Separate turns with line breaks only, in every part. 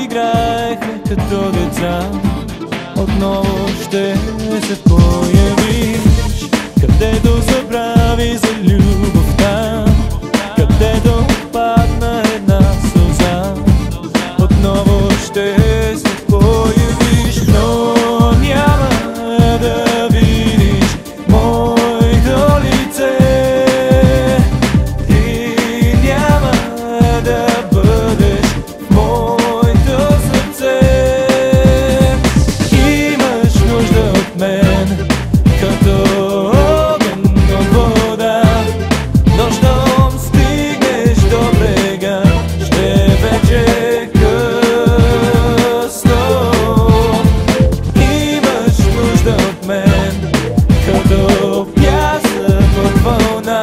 играехме като деца, отново ще се появиш, където забрави за любовта, където падна една сълза. Отново ще се появиш, но няма да видиш моето лице. Ти няма да бъдеш в моето сърце. Имаш нужда от мен като огън от вода, но щом стигнеш до брега, ще вече е късно. Имаш нужда от мен като пясък от вълна,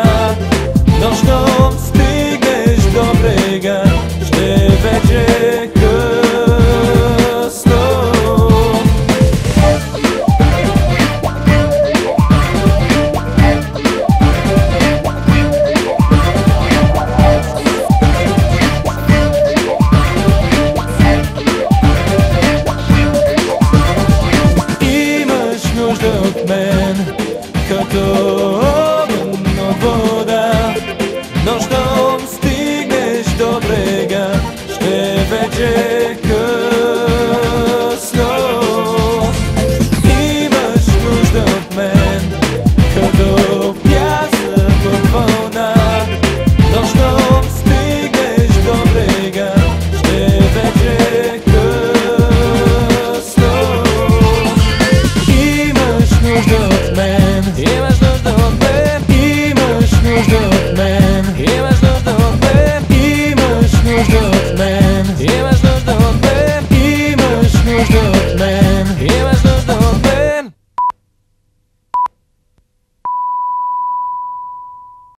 но щом стигнеш до брега, ще вече е късно. Нужда от мен като огън от вода, но щом стигнеш до брега, ще вече е късно. Имаш нужда от мен като пясък от вълна, но щом стигнеш до брега, ще вече е късно. Нужда